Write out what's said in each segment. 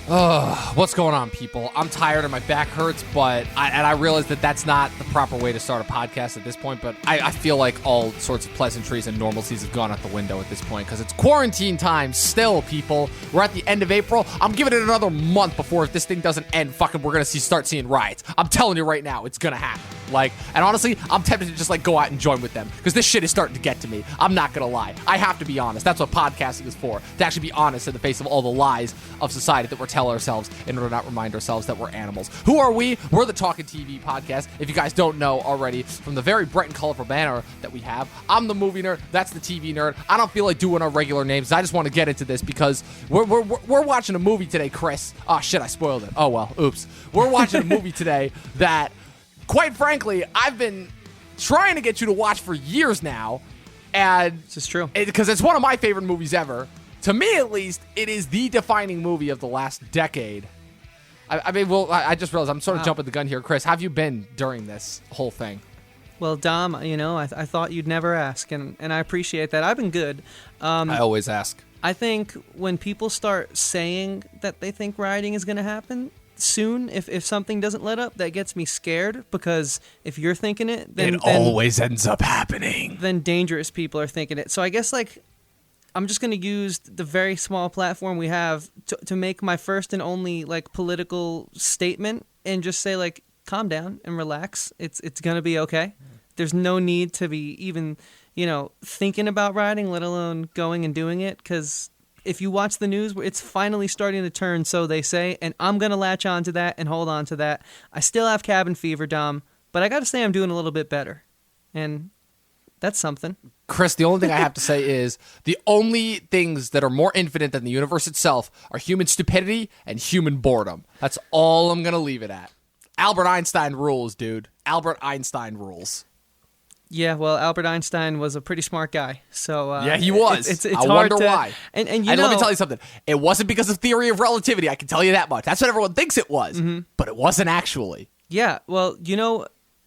What's going on, people? I'm tired and my back hurts, but I realize that that's not the proper way to start a podcast at this point, but I feel like all sorts of pleasantries and normalcies have gone out the window at this point because it's quarantine time still, people. We're at the end of April. I'm giving it another month before, if this thing doesn't end, fucking we're going to start seeing riots. I'm telling you right now, it's going to happen. And honestly, I'm tempted to just go out and join with them because this shit is starting to get to me. I'm not going to lie. I have to be honest. That's what podcasting is for, to actually be honest in the face of all the lies of society that we're telling ourselves in order to not remind ourselves that we're animals. Who are we? We're the Talkin TV podcast. If you guys don't know already, from the very bright and colorful banner that we have, I'm the movie nerd. That's the TV nerd. I don't feel like doing our regular names. I just want to get into this because we're watching a movie today, Chris. Oh, shit, I spoiled it. Oh, well, oops. We're watching a movie today that, quite frankly, I've been trying to get you to watch for years now. And this is true. Because it's one of my favorite movies ever. To me, at least, it is the defining movie of the last decade. I just realized I'm sort of jumping the gun here. Chris, how have you been during this whole thing? Well, Dom, I thought you'd never ask, and I appreciate that. I've been good. I always ask. I think when people start saying that they think rioting is going to happen soon, if something doesn't let up, that gets me scared, because if you're thinking it, then always ends up happening. Then dangerous people are thinking it. So I guess, I'm just going to use the very small platform we have to make my first and only, political statement and just say, calm down and relax. It's going to be okay. There's no need to be even, thinking about rioting, let alone going and doing it, because if you watch the news, it's finally starting to turn, so they say, and I'm going to latch on to that and hold on to that. I still have cabin fever, Dom, but I got to say I'm doing a little bit better, and that's something. Chris, the only thing I have to say is the only things that are more infinite than the universe itself are human stupidity and human boredom. That's all I'm going to leave it at. Albert Einstein rules, dude. Albert Einstein rules. Yeah, well, Albert Einstein was a pretty smart guy. So yeah, he was. It's I hard wonder to, why. And let me tell you something. It wasn't because of theory of relativity. I can tell you that much. That's what everyone thinks it was, but it wasn't actually. Yeah, well,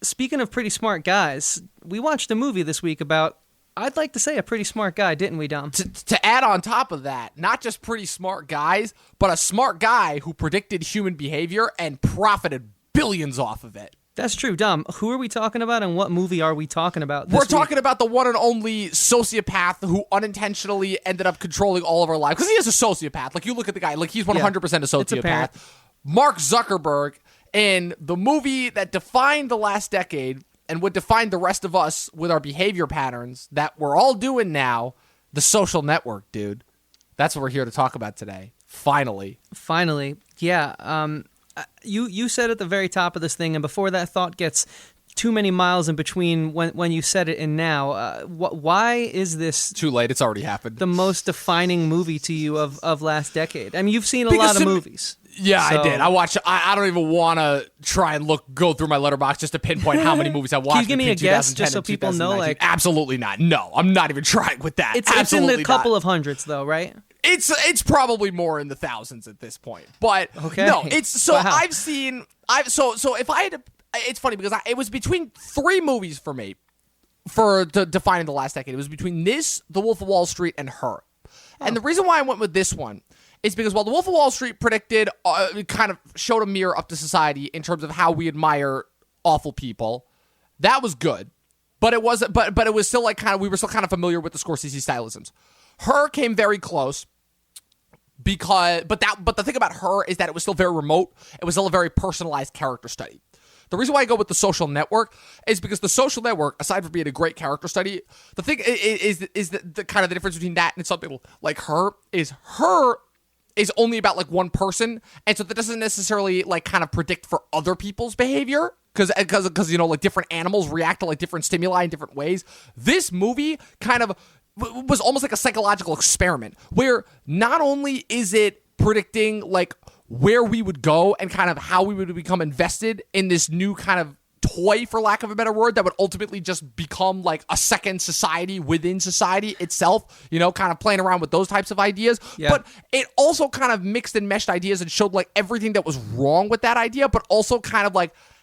speaking of pretty smart guys, we watched a movie this week about, I'd like to say, a pretty smart guy, didn't we, Dom? To add on top of that, not just pretty smart guys, but a smart guy who predicted human behavior and profited billions off of it. That's true, Dom. Who are we talking about, and what movie are we talking about this We're week? talking about the one and only sociopath who unintentionally ended up controlling all of our lives. Because he is a sociopath. You look at the guy, he's 100% a sociopath. Mark Zuckerberg, in the movie that defined the last decade and would define the rest of us with our behavior patterns that we're all doing now, The Social Network, dude. That's what we're here to talk about today. Finally, yeah. You said at the very top of this thing, and before that thought gets too many miles in between when you said it and now, why is this... Too late, it's already happened. ...the most defining movie to you of last decade? I mean, you've seen a lot of movies. Yeah, so. I did. I don't even want to try and go through my letterbox just to pinpoint how many movies I watched. Can you give me a guess just so people know? Absolutely not. No, I'm not even trying with that. It's in the couple of hundreds, though, right? It's probably more in the thousands at this point. But okay. No, it's so wow. So if I had to, it's funny because it was between three movies for me for defining the last decade. It was between this, The Wolf of Wall Street, and Her. And the reason why I went with this one is because while The Wolf of Wall Street predicted, kind of showed a mirror up to society in terms of how we admire awful people, that was good. But it wasn't. But it was still we were still kind of familiar with the Scorsese stylisms. Her came very close. But the thing about Her is that it was still very remote. It was still a very personalized character study. The reason why I go with The Social Network is because The Social Network, aside from being a great character study, the thing is the kind of the difference between that and something like Her is only about one person, and so that doesn't necessarily kind of predict for other people's behavior because different animals react to different stimuli in different ways. This movie kind of was almost like a psychological experiment where not only is it predicting where we would go and kind of how we would become invested in this new kind of toy, for lack of a better word, that would ultimately just become a second society within society itself, kind of playing around with those types of ideas. Yeah. But it also kind of mixed and meshed ideas and showed everything that was wrong with that idea, but also kind of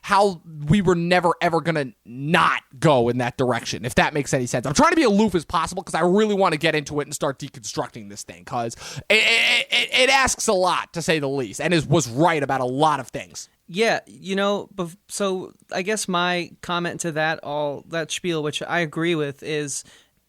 how we were never ever gonna not go in that direction, if that makes any sense. I'm trying to be aloof as possible because I really want to get into it and start deconstructing this thing, because it asks a lot, to say the least, and was right about a lot of things. Yeah, so I guess my comment to that spiel, which I agree with, is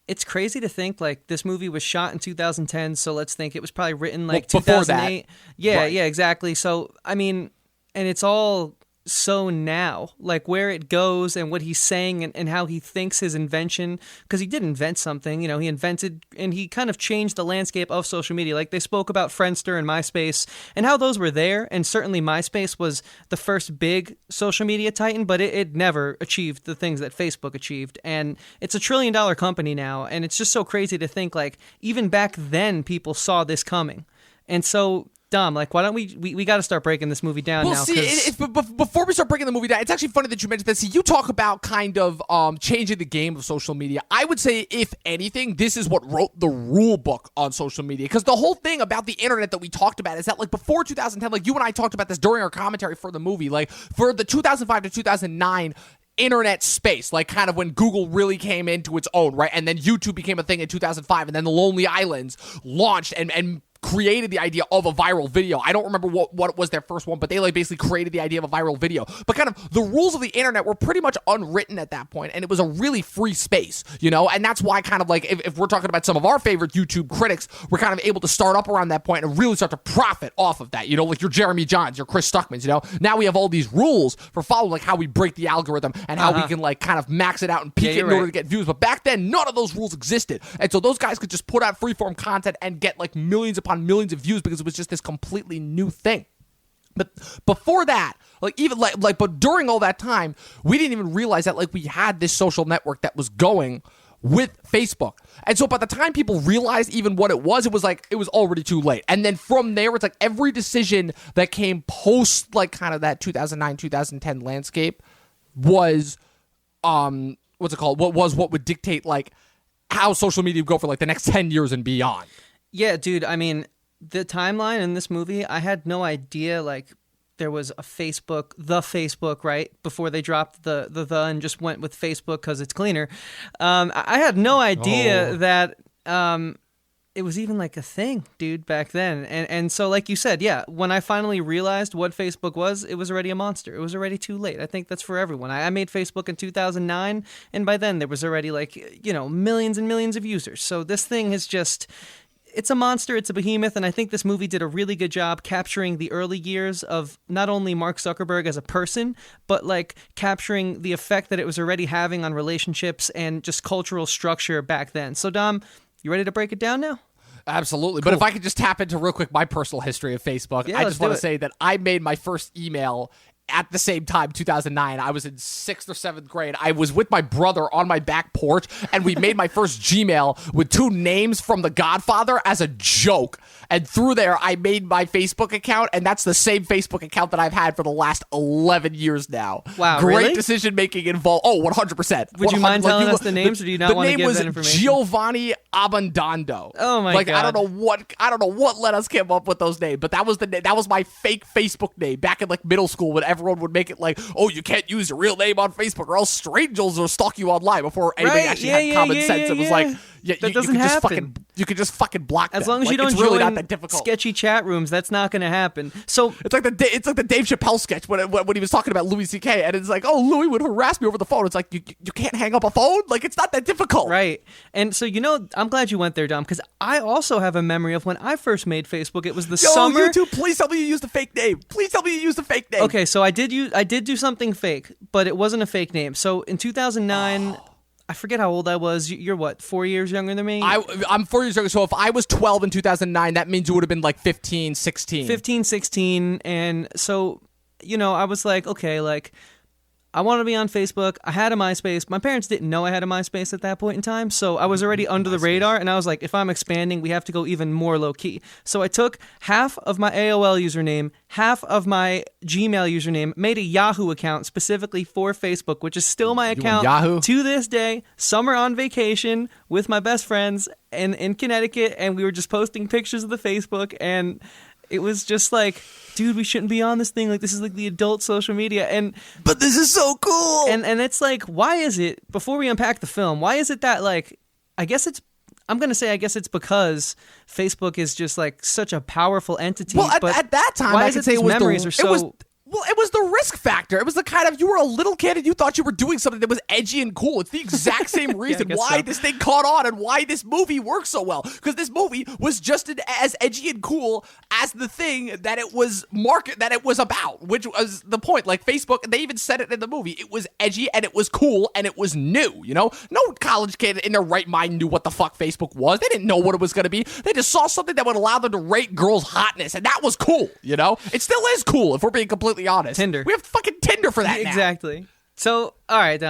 it's crazy to think like this movie was shot in 2010, so let's think it was probably written like 2008. Yeah, right. Yeah, exactly. So I mean, and it's all so now, like where it goes and what he's saying and how he thinks his invention, because he did invent something, he invented and he kind of changed the landscape of social media. Like they spoke about Friendster and MySpace and how those were there, and certainly MySpace was the first big social media titan, but it never achieved the things that Facebook achieved, and it's $1 trillion company now, and it's just so crazy to think like even back then people saw this coming. And so Dom, like, why don't we got to start breaking this movie down now? Well, before we start breaking the movie down, it's actually funny that you mentioned that. See, you talk about kind of changing the game of social media. I would say, if anything, this is what wrote the rule book on social media, because the whole thing about the internet that we talked about is that, like, before 2010, like, you and I talked about this during our commentary for the movie, like, for the 2005 to 2009 internet space, like kind of when Google really came into its own, right? And then YouTube became a thing in 2005, and then the Lonely Islands launched and created the idea of a viral video. I don't remember what was their first one, but they like basically created the idea of a viral video. But kind of the rules of the internet were pretty much unwritten at that point, and it was a really free space, and that's why kind of like if we're talking about some of our favorite YouTube critics, we're kind of able to start up around that point and really start to profit off of that, like your Jeremy Johns, your Chris Stuckmans, now we have all these rules for following, like how we break the algorithm and how we can like kind of max it out and peak it in order to get views. But back then, none of those rules existed, and so those guys could just put out freeform content and get like millions upon millions of views because it was just this completely new thing. But before that, like even like but during all that time, we didn't even realize that like we had this social network that was going with Facebook. And so by the time people realized even what it was already too late. And then from there, it's like every decision that came post like kind of that 2009, 2010 landscape was what would dictate like how social media would go for like the next 10 years and beyond. Yeah, dude, I mean, the timeline in this movie, I had no idea, like, there was a the Facebook, right? Before they dropped the and just went with Facebook because it's cleaner. I had no idea that it was even, like, a thing, dude, back then. And so, like you said, yeah, when I finally realized what Facebook was, it was already a monster. It was already too late. I think that's for everyone. I made Facebook in 2009, and by then there was already, like, millions and millions of users. So this thing is just... It's a monster, it's a behemoth, and I think this movie did a really good job capturing the early years of not only Mark Zuckerberg as a person, but like capturing the effect that it was already having on relationships and just cultural structure back then. So Dom, you ready to break it down now? Absolutely. Cool. But if I could just tap into real quick my personal history of Facebook, I just want to say that I made my first email at the same time, 2009. I was in 6th or 7th grade. I was with my brother on my back porch, and we made my first Gmail with 2 names from The Godfather as a joke. And through there, I made my Facebook account, and that's the same Facebook account that I've had for the last 11 years now. Wow, Great really? decision-making involved. Oh, 100%. Would you mind telling us the names, or do you not want to give that information? The name was Giovanni Abondando. Oh my God. I don't know what let us come up with those names, but that was my fake Facebook name back in like middle school when everyone would make it like, oh, you can't use your real name on Facebook or else strangers will stalk you online, before anybody actually had common sense. It was like, that doesn't happen. You could just fucking block them. As long as you don't it's really join not that difficult. Sketchy chat rooms, that's not going to happen. So it's like the Dave Chappelle sketch when he was talking about Louis C.K. and it's like, oh, Louis would harass me over the phone. It's like, you can't hang up a phone. Like, it's not that difficult, right? And so I'm glad you went there, Dom, because I also have a memory of when I first made Facebook. It was the summer. YouTube, please tell me you used the fake name. Please tell me you used the fake name. Okay, so I did do something fake, but it wasn't a fake name. So in 2009. I forget how old I was. You're what, 4 years younger than me? I'm 4 years younger, so if I was 12 in 2009, that means you would have been like 15, 16. 15, 16, and so, I was like, okay, like, I want to be on Facebook. I had a MySpace. My parents didn't know I had a MySpace at that point in time, so I was already under the radar, and I was like, if I'm expanding, we have to go even more low-key. So I took half of my AOL username, half of my Gmail username, made a Yahoo account specifically for Facebook, which is still my account to this day. Summer on vacation with my best friends in Connecticut, and we were just posting pictures of the Facebook, and It was just like, dude, we shouldn't be on this thing. Like, this is like the adult social media. But this is so cool. And it's like, why is it, before we unpack the film, why is it that, like, I guess it's because Facebook is just like such a powerful entity. Well, but at that time, why I is could it say these it was memories are so... Well, it was the risk factor. It was the kind of, you were a little kid and you thought you were doing something that was edgy and cool. It's the exact same reason why this thing caught on and why this movie works so well. Because this movie was just as edgy and cool as the thing that it was about, which was the point. Like Facebook, they even said it in the movie. It was edgy and it was cool and it was new, you know? No college kid in their right mind knew what the fuck Facebook was. They didn't know what it was going to be. They just saw something that would allow them to rate girls' hotness, and that was cool, you know? It still is cool if we're being completely honest. Tinder. We have fucking Tinder for that now. Exactly. So, all right,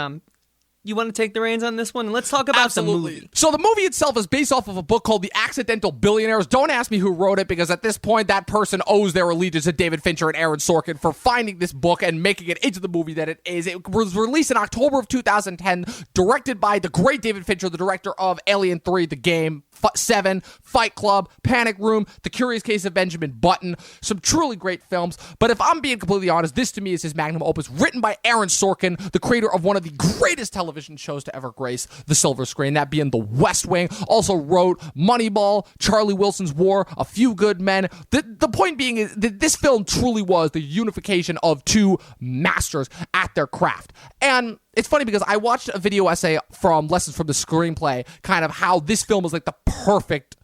you want to take the reins on this one? Let's talk about the movie. So the movie itself is based off of a book called The Accidental Billionaires. Don't ask me who wrote it, because at this point, that person owes their allegiance to David Fincher and Aaron Sorkin for finding this book and making it into the movie that it is. It was released in October of 2010, directed by the great David Fincher, the director of Alien 3, The Game, 7, Fight Club, Panic Room, The Curious Case of Benjamin Button. Some truly great films. But if I'm being completely honest, this to me is his magnum opus, written by Aaron Sorkin, the creator of one of the greatest television shows to ever grace the silver screen, that being The West Wing. Also wrote Moneyball, Charlie Wilson's War, A Few Good Men. The point being is that this film truly was the unification of two masters at their craft. And it's funny because I watched a video essay from Lessons from the Screenplay, kind of how this film is like the perfect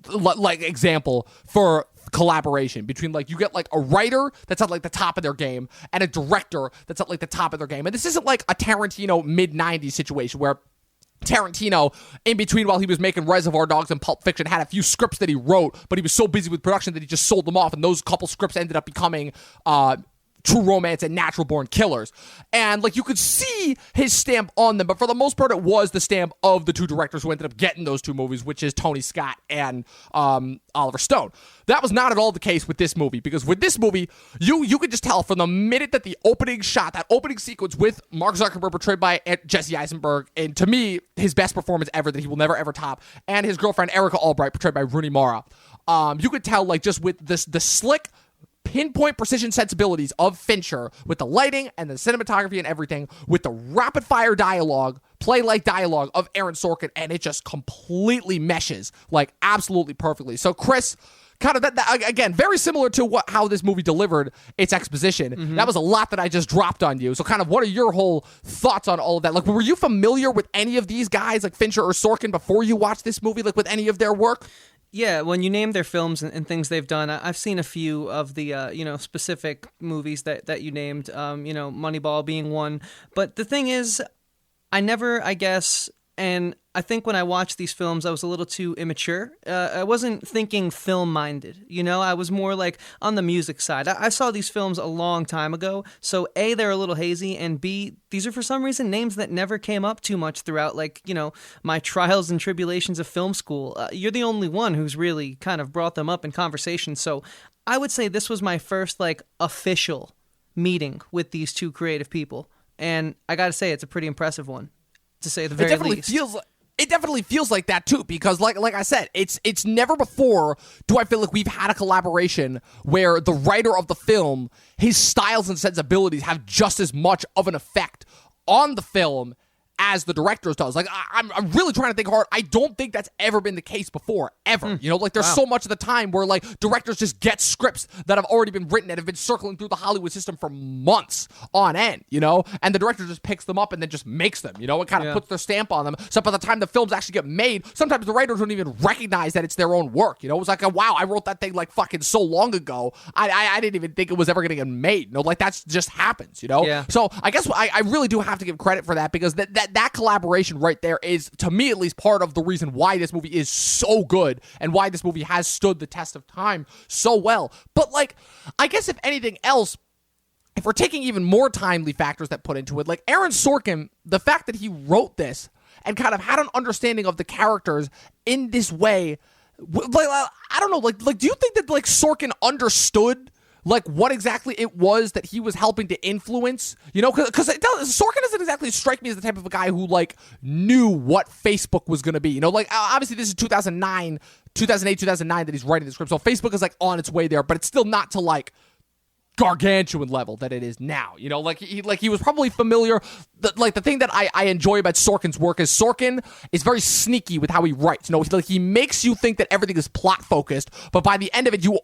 like example for collaboration between, like, you get like a writer that's at like the top of their game and a director that's at like the top of their game. And this isn't like a Tarantino mid-90s situation where Tarantino, in between while he was making Reservoir Dogs and Pulp Fiction, had a few scripts that he wrote, but he was so busy with production that he just sold them off, and those couple scripts ended up becoming True Romance and Natural Born Killers. And like, you could see his stamp on them, but for the most part, it was the stamp of the two directors who ended up getting those two movies, which is Tony Scott and Oliver Stone. That was not at all the case with this movie, because with this movie, you could just tell from the minute that the opening shot, that opening sequence with Mark Zuckerberg portrayed by Jesse Eisenberg, and to me, his best performance ever that he will never ever top, and his girlfriend Erica Albright portrayed by Rooney Mara. You could tell, like, just with the slick pinpoint precision sensibilities of Fincher, with the lighting and the cinematography and everything, with the rapid fire dialogue, play-like dialogue of Aaron Sorkin, and it just completely meshes, like, absolutely perfectly. So Chris, kind of that again, very similar to how this movie delivered its exposition. Mm-hmm. That was a lot that I just dropped on you. So kind of, what are your whole thoughts on all of that? Like, were you familiar with any of these guys, like Fincher or Sorkin, before you watched this movie, like with any of their work? Yeah, when you name their films and things they've done, I've seen a few of the specific movies that you named. Moneyball being one. But the thing is, I guess, and I think when I watched these films, I was a little too immature. I wasn't thinking film-minded, I was more like on the music side. I saw these films a long time ago, so A, they're a little hazy, and B, these are for some reason names that never came up too much throughout, my trials and tribulations of film school. You're the only one who's really kind of brought them up in conversation, so I would say this was my first, official meeting with these two creative people, and I gotta say, it's a pretty impressive one, to say the very least. It definitely feels like that too, because like I said, it's never before do I feel like we've had a collaboration where the writer of the film, his styles and sensibilities have just as much of an effect on the film as the director's does. Like, I'm really trying to think hard. I don't think that's ever been the case before, ever. There's so much of the time where, like, directors just get scripts that have already been written and have been circling through the Hollywood system for months on end, and the director just picks them up and then just makes them, and kind of puts their stamp on them. So by the time the films actually get made, sometimes the writers don't even recognize that it's their own work, It's like, wow, I wrote that thing, like, fucking so long ago. I didn't even think it was ever going to get made. That's just happens, Yeah. So I guess I really do have to give credit for that, because that collaboration right there is, to me at least, part of the reason why this movie is so good and why this movie has stood the test of time so well. But, like, I guess if anything else, if we're taking even more timely factors that put into it, like Aaron Sorkin, the fact that he wrote this and kind of had an understanding of the characters in this way, like, I don't know, like, do you think that, like, Sorkin understood, like what exactly it was that he was helping to influence, because Sorkin doesn't exactly strike me as the type of a guy who like knew what Facebook was going to be, like obviously this is 2008, 2009 that he's writing the script, so Facebook is like on its way there, but it's still not to like gargantuan level that it is now, like he was probably familiar. The thing that I enjoy about Sorkin's work is Sorkin is very sneaky with how he writes. He makes you think that everything is plot focused, but by the end of it, you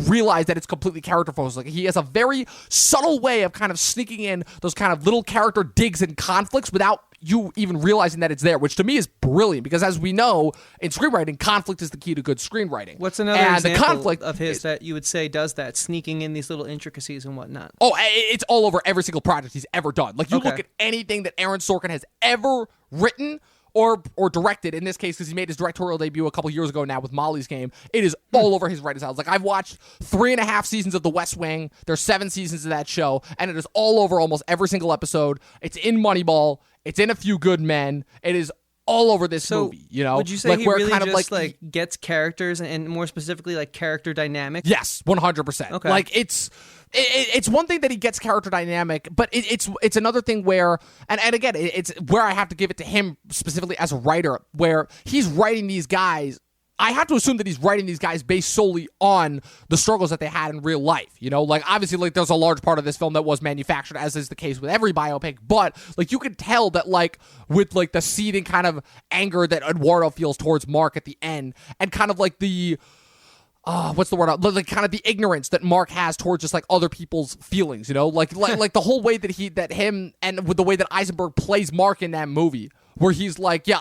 realize that it's completely character focused. Like he has a very subtle way of kind of sneaking in those kind of little character digs and conflicts without you even realizing that it's there, which to me is brilliant because as we know in screenwriting, conflict is the key to good screenwriting. What's another example of his that you would say does that, sneaking in these little intricacies and whatnot? Oh, it's all over every single project he's ever done. Like you look at anything that Aaron Sorkin has ever written or directed, in this case, because he made his directorial debut a couple years ago now with Molly's Game, it is all over his writing styles. Like, I've watched 3.5 seasons of The West Wing. There's 7 seasons of that show, and it is all over almost every single episode. It's in Moneyball. It's in A Few Good Men. It is all over this movie, Would you say like, he really kind of just gets characters and more specifically like character dynamics? Yes, 100%. Okay. Like it's one thing that he gets character dynamic, but it's another thing where and again it's where I have to give it to him specifically as a writer, where he's writing these guys. I have to assume that he's writing these guys based solely on the struggles that they had in real life. Like obviously like there's a large part of this film that was manufactured, as is the case with every biopic, but like you can tell that like with like the seething kind of anger that Eduardo feels towards Mark at the end, and kind of like the what's the word? Like kind of the ignorance that Mark has towards just like other people's feelings, like the whole way that him and with the way that Eisenberg plays Mark in that movie, where he's like, you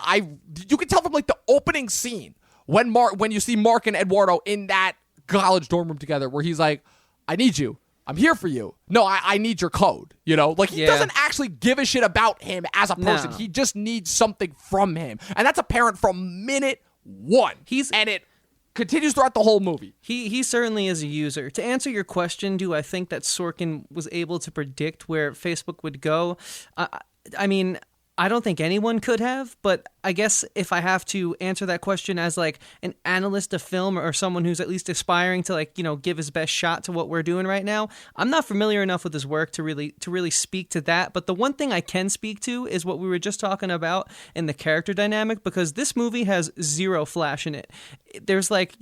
can tell from like the opening scene when you see Mark and Eduardo in that college dorm room together, where he's like, I need you. I'm here for you. No, I need your code. Like he doesn't actually give a shit about him as a person. No. He just needs something from him. And that's apparent from minute one. And it continues throughout the whole movie. He certainly is a user. To answer your question, do I think that Sorkin was able to predict where Facebook would go? I mean, I don't think anyone could have, but I guess if I have to answer that question as like an analyst of film or someone who's at least aspiring to like, give his best shot to what we're doing right now, I'm not familiar enough with his work to really speak to that. But the one thing I can speak to is what we were just talking about in the character dynamic, because this movie has zero flash in it. There's like,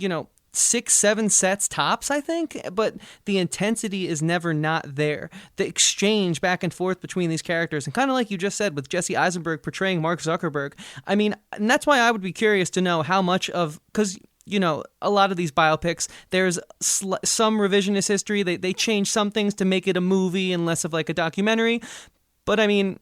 6-7 sets tops, I think, but the intensity is never not there. The exchange back and forth between these characters, and kind of like you just said with Jesse Eisenberg portraying Mark Zuckerberg, I mean, and that's why I would be curious to know how much of, because a lot of these biopics, there's some revisionist history. They change some things to make it a movie and less of like a documentary. But I mean,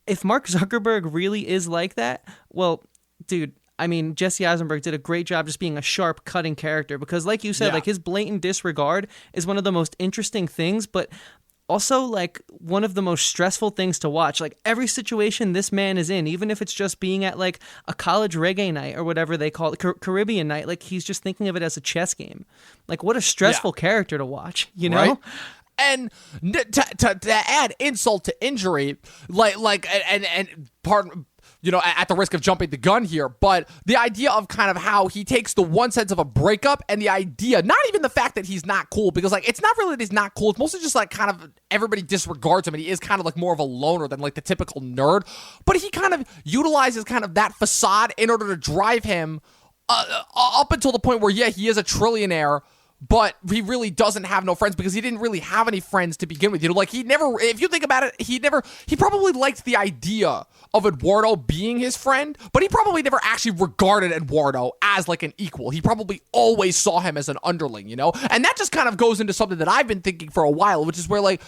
if Mark Zuckerberg really is like that, well, dude, I mean, Jesse Eisenberg did a great job just being a sharp, cutting character, because like you said, like his blatant disregard is one of the most interesting things, but also like one of the most stressful things to watch. Like every situation this man is in, even if it's just being at like a college reggae night or whatever they call it, Caribbean night, like he's just thinking of it as a chess game. Like what a stressful character to watch, Right? And to add insult to injury, and pardon, at the risk of jumping the gun here, but the idea of kind of how he takes the one sense of a breakup and the idea, not even the fact that he's not cool, because like it's not really that he's not cool, it's mostly just like kind of everybody disregards him and he is kind of like more of a loner than like the typical nerd, but he kind of utilizes kind of that facade in order to drive him up until the point where he is a trillionaire, but he really doesn't have no friends because he didn't really have any friends to begin with. Like he never, if you think about it, he probably liked the idea of Eduardo being his friend, but he probably never actually regarded Eduardo as like an equal. He probably always saw him as an underling, And that just kind of goes into something that I've been thinking for a while, which is where like,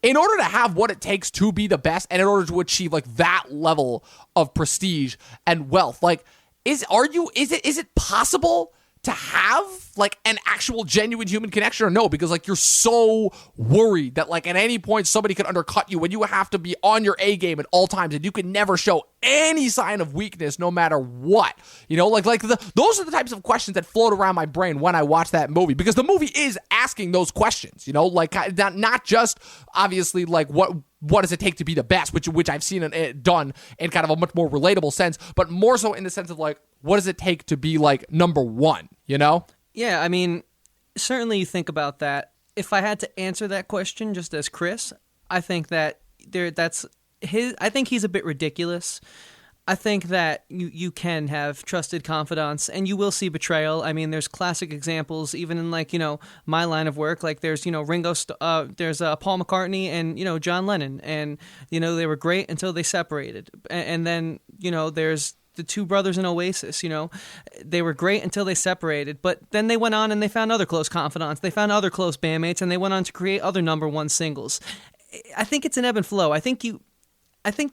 in order to have what it takes to be the best and in order to achieve like that level of prestige and wealth, like is it possible to have like an actual genuine human connection or no? Because like you're so worried that like at any point somebody could undercut you when you have to be on your A game at all times and you can never show any sign of weakness no matter what. Those are the types of questions that float around my brain when I watch that movie, because the movie is asking those questions, like not just obviously like what does it take to be the best, which I've seen it done in kind of a much more relatable sense, but more so in the sense of like, what does it take to be like number one, Yeah, I mean, certainly you think about that. if I had to answer that question just as Chris, I think that I think he's a bit ridiculous. I think that you can have trusted confidants and you will see betrayal. I mean, there's classic examples, even in like, my line of work, like there's, there's Paul McCartney and, John Lennon, and, they were great until they separated. And then, there's the two brothers in Oasis, they were great until they separated, but then they went on and they found other close confidants. They found other close bandmates and they went on to create other number one singles. I think it's an ebb and flow. I think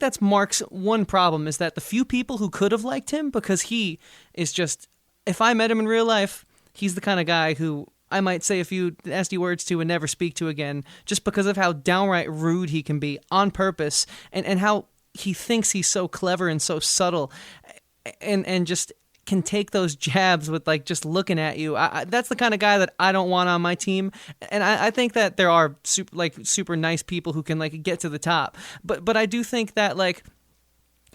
that's Mark's one problem, is that the few people who could have liked him, because he is just, if I met him in real life, he's the kind of guy who I might say a few nasty words to and never speak to again, just because of how downright rude he can be on purpose, and how he thinks he's so clever and so subtle, and just can take those jabs with like just looking at you. That's the kind of guy that I don't want on my team. And I think that there are super nice people who can like get to the top. But I do think that like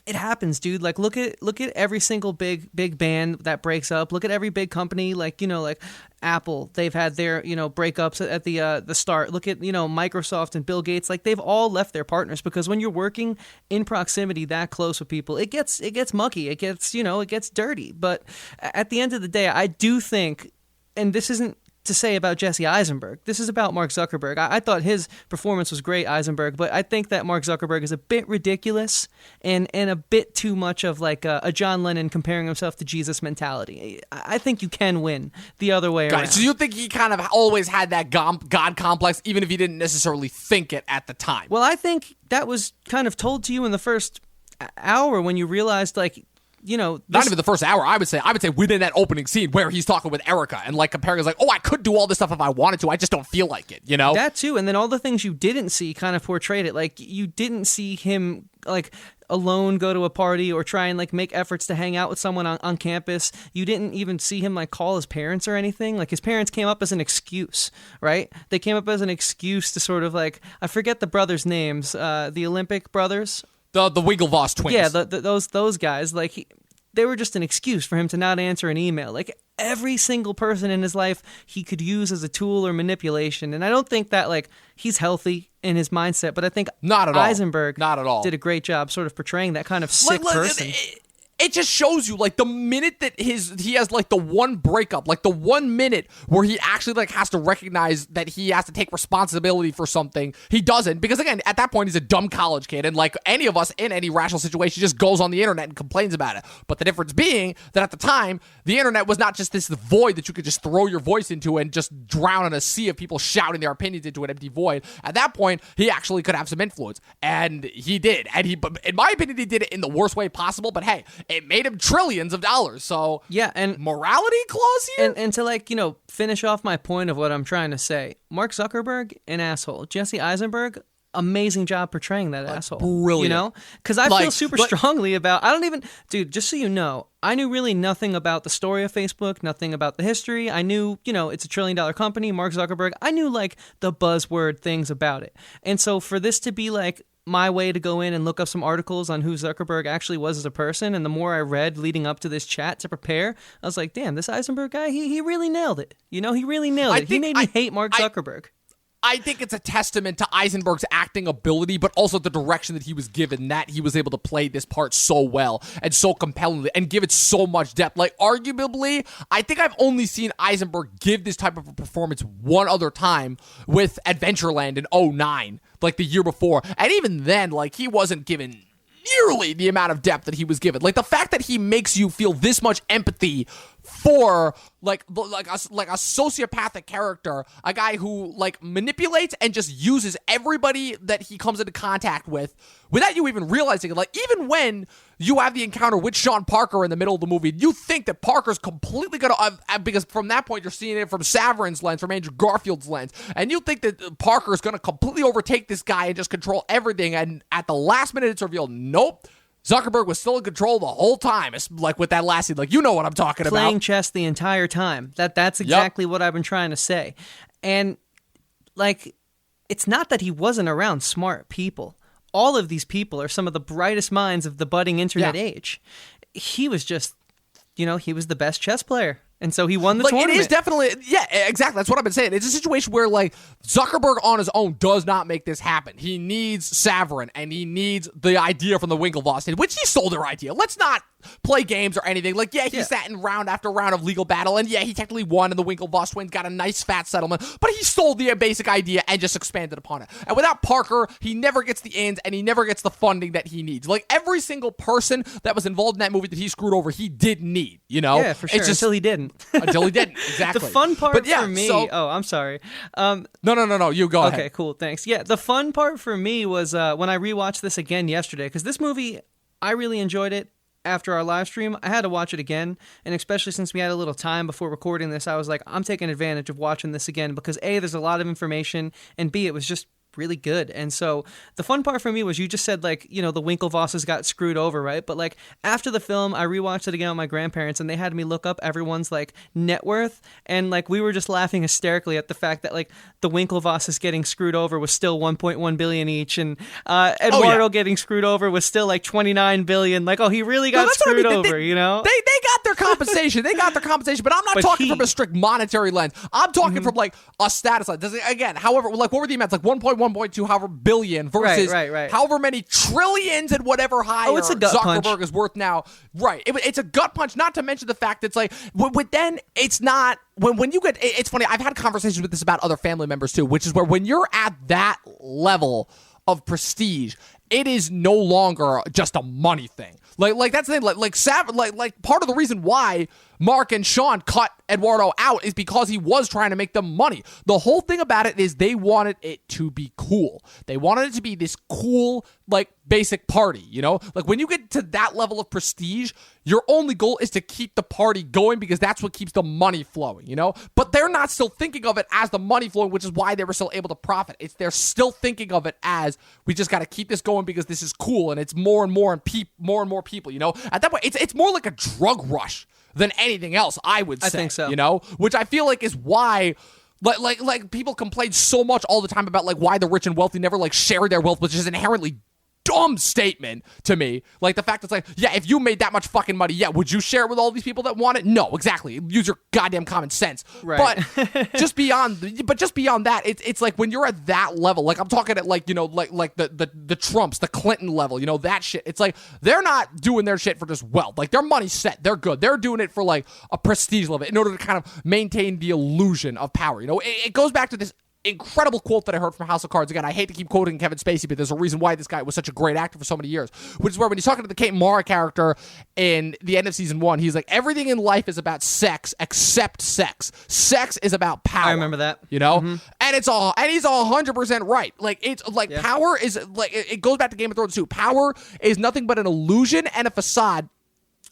it happens, dude. Like look at every single big band that breaks up. Look at every big company, like like Apple. They've had their breakups at the start. Look at Microsoft and Bill Gates. Like they've all left their partners, because when you're working in proximity that close with people, it gets mucky. It gets it gets dirty. But at the end of the day, I do think, and this isn't to say about Jesse Eisenberg. This is about Mark Zuckerberg. I thought his performance was great, Eisenberg, but I think that Mark Zuckerberg is a bit ridiculous and a bit too much of like a John Lennon comparing himself to Jesus mentality. I think you can win the other way around. So you think he kind of always had that God complex, even if he didn't necessarily think it at the time? Well, I think that was kind of told to you in the first hour when you realized like, not even the first hour. I would say within that opening scene where he's talking with Erica and like comparing, is like, oh, I could do all this stuff if I wanted to. I just don't feel like it. That too, and then all the things you didn't see kind of portrayed it. Like you didn't see him like alone go to a party or try and like make efforts to hang out with someone on campus. You didn't even see him like call his parents or anything. Like his parents came up as an excuse, right? They came up as an excuse to sort of like, I forget the brothers' names, the Olympic brothers. The Winklevoss twins. Yeah, those guys, like they were just an excuse for him to not answer an email. Like every single person in his life he could use as a tool or manipulation. And I don't think that like he's healthy in his mindset, but I think not at Eisenberg all. Not at all. Did a great job sort of portraying that kind of sick person. It just shows you, like, the minute that he has, like, the one breakup, like, the 1 minute where he actually, like, has to recognize that he has to take responsibility for something, he doesn't. Because, again, at that point, he's a dumb college kid. And, like, any of us in any rational situation just goes on the internet and complains about it. But the difference being that at the time, the internet was not just this void that you could just throw your voice into and just drown in a sea of people shouting their opinions into an empty void. At that point, he actually could have some influence. And he did. And in my opinion, he did it in the worst way possible. But, hey, it made him trillions of dollars. So yeah, and morality clause here. And to like finish off my point of what I'm trying to say, Mark Zuckerberg, an asshole. Jesse Eisenberg, amazing job portraying that asshole. Brilliant. Because I feel super strongly about. Dude. Just so you know, I knew really nothing about the story of Facebook, nothing about the history. I knew it's a $1 trillion company. Mark Zuckerberg. I knew like the buzzword things about it, and so for this to be like my way to go in and look up some articles on who Zuckerberg actually was as a person. And the more I read leading up to this chat to prepare, I was like, damn, this Eisenberg guy, he really nailed it. He really nailed it. He made me hate Mark Zuckerberg. I think it's a testament to Eisenberg's acting ability, but also the direction that he was given, that he was able to play this part so well and so compellingly and give it so much depth. Like, arguably, I think I've only seen Eisenberg give this type of a performance one other time with Adventureland in 2009, like the year before. And even then, like, he wasn't given nearly the amount of depth that he was given. Like, the fact that he makes you feel this much empathy for like a sociopathic character, a guy who like manipulates and just uses everybody that he comes into contact with without you even realizing it. Like, even when you have the encounter with Sean Parker in the middle of the movie, you think that Parker's completely gonna because from that point you're seeing it from Saverin's lens, from Andrew Garfield's lens, and you think that Parker's gonna completely overtake this guy and just control everything, and at the last minute it's revealed, nope, Zuckerberg was still in control the whole time. It's like with that last scene, like, you know what I'm talking about. Playing chess the entire time. That's exactly what I've been trying to say. And, like, it's not that he wasn't around smart people. All of these people are some of the brightest minds of the budding internet age. He was just, he was the best chess player. And so he won the like, tournament. It is definitely, yeah, exactly. That's what I've been saying. It's a situation where, like, Zuckerberg on his own does not make this happen. He needs Saverin, and he needs the idea from the Winklevoss, which he stole their idea. Let's not play games or anything. Like, yeah, he sat in round after round of legal battle, and yeah, he technically won, and the Winklevoss twins got a nice fat settlement, but he stole the basic idea and just expanded upon it. And without Parker, he never gets the ends, and he never gets the funding that he needs. Like, every single person that was involved in that movie that he screwed over, he did need, you know? Yeah, for sure. It's just, until he didn't. Until he didn't, exactly. The fun part but yeah, for me... So, I'm sorry. No, you go ahead. Okay, cool, thanks. Yeah, the fun part for me was when I rewatched this again yesterday, because this movie, I really enjoyed it. After our live stream, I had to watch it again, and especially since we had a little time before recording this, I was like, I'm taking advantage of watching this again because A, there's a lot of information, and B, it was just really good. And so the fun part for me was you just said, like, you know, the Winklevosses got screwed over, right? But like after the film, I rewatched it again with my grandparents, and they had me look up everyone's like net worth, and like we were just laughing hysterically at the fact that like the Winklevosses getting screwed over was still 1.1 billion each, and Eduardo getting screwed over was still like 29 billion. Like, oh, he really got screwed over, you know? They got their compensation. They got their compensation, but I'm not talking from a strict monetary lens. I'm talking from like a status lens. Again, however, like what were the amounts? Like 1.2 however billion versus right. however many trillions and whatever higher it's a gut Zuckerberg punch. is worth now. Right. It's a gut punch, not to mention the fact that it's like, with then it's not, when you get, it's funny, I've had conversations with this about other family members too, which is where when you're at that level of prestige, it is no longer just a money thing. Like that's the thing. Like part of the reason why Mark and Sean cut Eduardo out is because he was trying to make them money. The whole thing about it is they wanted it to be cool. They wanted it to be this cool, like, basic party, you know? Like, when you get to that level of prestige, your only goal is to keep the party going because that's what keeps the money flowing, you know? But they're not still thinking of it as the money flowing, which is why they were still able to profit. They're still thinking of it as, we just got to keep this going because this is cool, and it's more and more people, you know? At that point, it's more like a drug rush than anything else, I would say. I think so. You know? Which I feel like is why, like people complain so much all the time about, like, why the rich and wealthy never, like, share their wealth, which is inherently dumb statement to me. Like, the fact it's like, yeah, if you made that much fucking money, yeah, would you share it with all these people that want it? No, exactly. Use your goddamn common sense. Right. But just beyond that, it's like when you're at that level, like I'm talking at, like, you know, like the Trumps, the Clinton level, you know, that shit. It's like they're not doing their shit for just wealth. Like, their money's set. They're good. They're doing it for like a prestige level in order to kind of maintain the illusion of power. You know, it goes back to this incredible quote that I heard from House of Cards. Again, I hate to keep quoting Kevin Spacey, but there's a reason why this guy was such a great actor for so many years, which is where when he's talking to the Kate Mara character in the end of season 1, he's like, everything in life is about sex except sex. Sex is about power. I remember that. You know? Mm-hmm. And he's 100% right. Like, it's like power is like, it goes back to Game of Thrones too. Power is nothing but an illusion and a facade,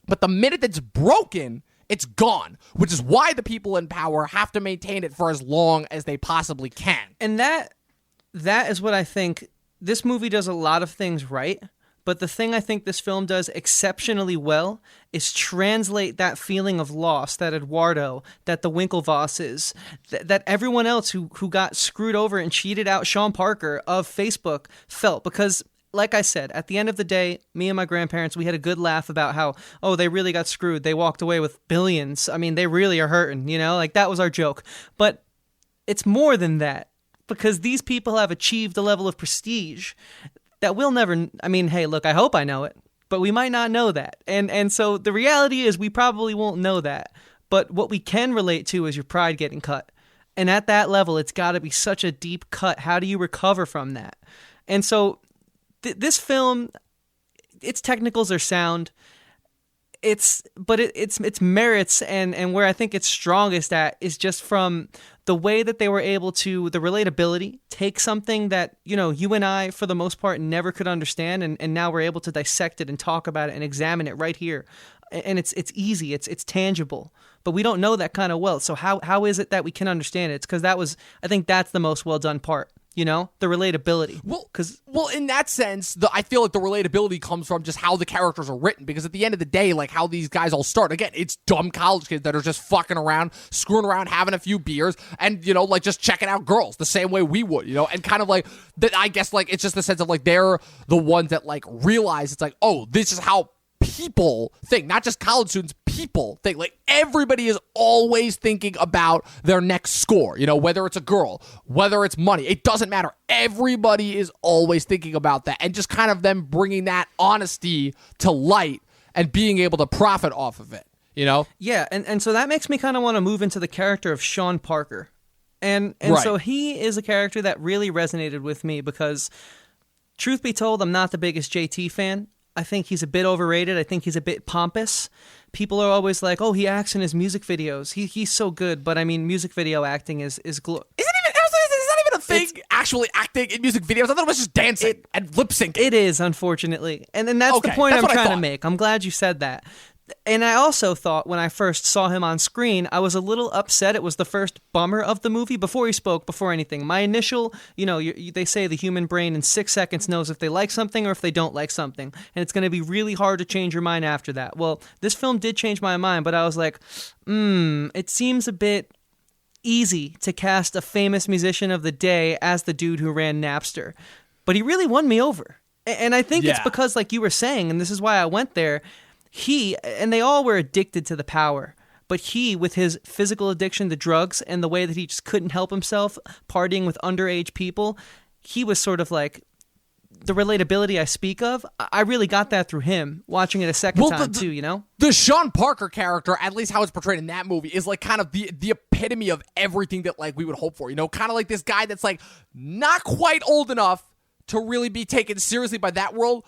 but the minute it's broken, it's gone, which is why the people in power have to maintain it for as long as they possibly can. And that is what I think. This movie does a lot of things right, but the thing I think this film does exceptionally well is translate that feeling of loss that Eduardo, that the Winklevosses, that everyone else who got screwed over and cheated out Sean Parker of Facebook felt. Because, like I said, at the end of the day, me and my grandparents, we had a good laugh about how, oh, they really got screwed. They walked away with billions. I mean, they really are hurting, you know? Like, that was our joke. But it's more than that, because these people have achieved a level of prestige that we'll never... I mean, hey, look, I hope I know it, but we might not know that. And so the reality is we probably won't know that. But what we can relate to is your pride getting cut. And at that level, it's got to be such a deep cut. How do you recover from that? And so... this film, its technicals are sound. Its merits and where I think it's strongest at is just from the way that they were able to, the relatability, take something that, you know, you and I, for the most part, never could understand, and now we're able to dissect it and talk about it and examine it right here. And it's easy, it's tangible, but we don't know that kind of wealth. So how is it that we can understand it? It's because I think that's the most well done part. You know, the relatability. Well, in that sense, I feel like the relatability comes from just how the characters are written. Because at the end of the day, like how these guys all start, again, it's dumb college kids that are just fucking around, screwing around, having a few beers, and, you know, like just checking out girls the same way we would, you know, and kind of like that. I guess like it's just the sense of like they're the ones that like realize it's like, oh, this is how people thing, not just college students, people thing. Like, everybody is always thinking about their next score, you know, whether it's a girl, whether it's money, it doesn't matter. Everybody is always thinking about that, and just kind of them bringing that honesty to light and being able to profit off of it, you know? Yeah, and so that makes me kind of want to move into the character of Sean Parker. And Right. So he is a character that really resonated with me because, truth be told, I'm not the biggest JT fan. I think he's a bit overrated. I think he's a bit pompous. People are always like, oh, he acts in his music videos. He's so good. But, I mean, music video acting is Is that even a thing, actually acting in music videos? I thought it was just dancing and lip syncing. It is, unfortunately. And that's the Okay, point that's I'm what I trying to thought. make. I'm glad you said that. And I also thought when I first saw him on screen, I was a little upset. It was the first bummer of the movie before he spoke, before anything. My initial, they say the human brain in 6 seconds knows if they like something or if they don't like something. And it's going to be really hard to change your mind after that. Well, this film did change my mind, but I was like, it seems a bit easy to cast a famous musician of the day as the dude who ran Napster. But he really won me over. And I think it's Yeah. because, like you were saying, and this is why I went there, and they all were addicted to the power, but he, with his physical addiction to drugs and the way that he just couldn't help himself partying with underage people, he was sort of like the relatability I speak of. I really got that through him, watching it a second time too, you know? The Sean Parker character, at least how it's portrayed in that movie, is like kind of the epitome of everything that like we would hope for, you know? Kind of like this guy that's like not quite old enough to really be taken seriously by that world,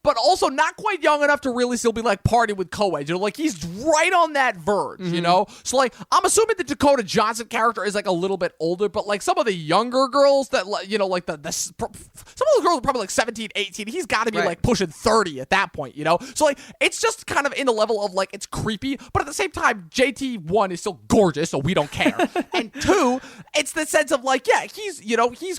but also not quite young enough to really still be like partying with co-eds. You know, like he's right on that verge, you know? So like, I'm assuming the Dakota Johnson character is like a little bit older, but like some of the younger girls that, you know, like some of the girls are probably like 17, 18. He's got to be like pushing 30 at that point, you know? So like, it's just kind of in the level of like, it's creepy, but at the same time, JT1 is still gorgeous, so we don't care. And 2, it's the sense of like, yeah, he's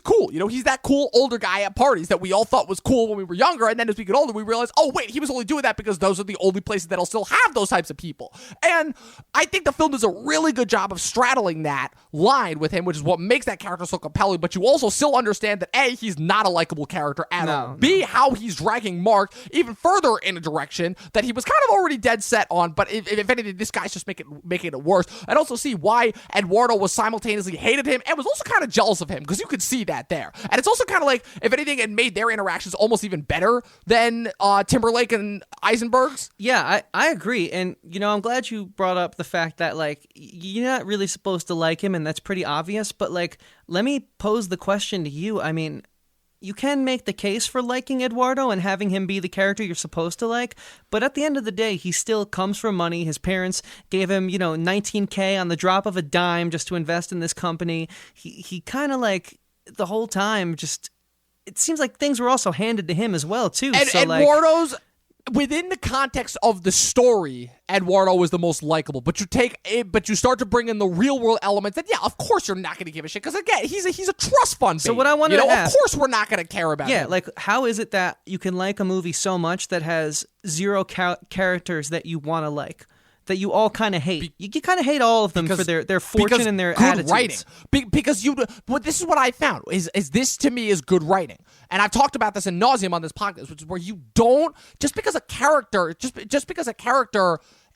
cool. You know, he's that cool older guy at parties that we all thought was cool when we were younger, and then as we get older, we realize, oh wait, he was only doing that because those are the only places that'll still have those types of people. And I think the film does a really good job of straddling that line with him, which is what makes that character so compelling. But you also still understand that A, he's not a likable character at all. B, how he's dragging Mark even further in a direction that he was kind of already dead set on. But if anything, this guy's just making it worse. And also see why Eduardo was simultaneously hated him and was also kind of jealous of him, because you could see that there. And it's also kind of like, if anything, it made their interactions almost even better than Timberlake and Eisenberg's. Yeah, I agree. And, you know, I'm glad you brought up the fact that, like, you're not really supposed to like him, and that's pretty obvious. But, like, let me pose the question to you. I mean, you can make the case for liking Eduardo and having him be the character you're supposed to like, but at the end of the day, he still comes from money. His parents gave him, you know, $19K on the drop of a dime just to invest in this company. He kind of, like, the whole time just... It seems like things were also handed to him as well, too. And so, Eduardo's, within the context of the story, Eduardo was the most likable. But you start to bring in the real world elements. And yeah, of course you're not going to give a shit, because again, he's a trust fund. So what I wanted to ask, of course we're not going to care about. Yeah, him. like, how is it that you can like a movie so much that has zero characters that you want to like? That you all kind of hate. You kind of hate all of them for their fortune and their good attitudes. Writing. Because this is what I found is this to me is good writing, and I've talked about this in nauseum on this podcast, which is where you don't just because a character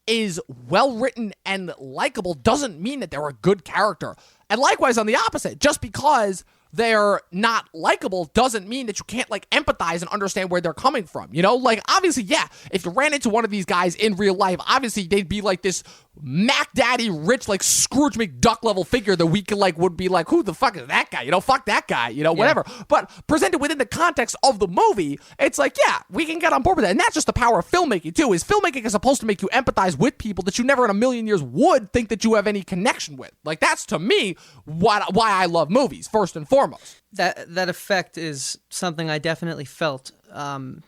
is well written and likable doesn't mean that they're a good character, and likewise on the opposite, just because they're not likable doesn't mean that you can't like empathize and understand where they're coming from, you know? Like, obviously, yeah, if you ran into one of these guys in real life, obviously they'd be like this Mac Daddy rich, like Scrooge McDuck level figure that we could like would be like, who the fuck is that guy? You know, fuck that guy, you know, whatever. But presented within the context of the movie, it's like, yeah, we can get on board with that. And that's just the power of filmmaking too, is filmmaking is supposed to make you empathize with people that you never in a million years would think that you have any connection with. Like, that's to me why I love movies, first and foremost. That effect is something I definitely felt.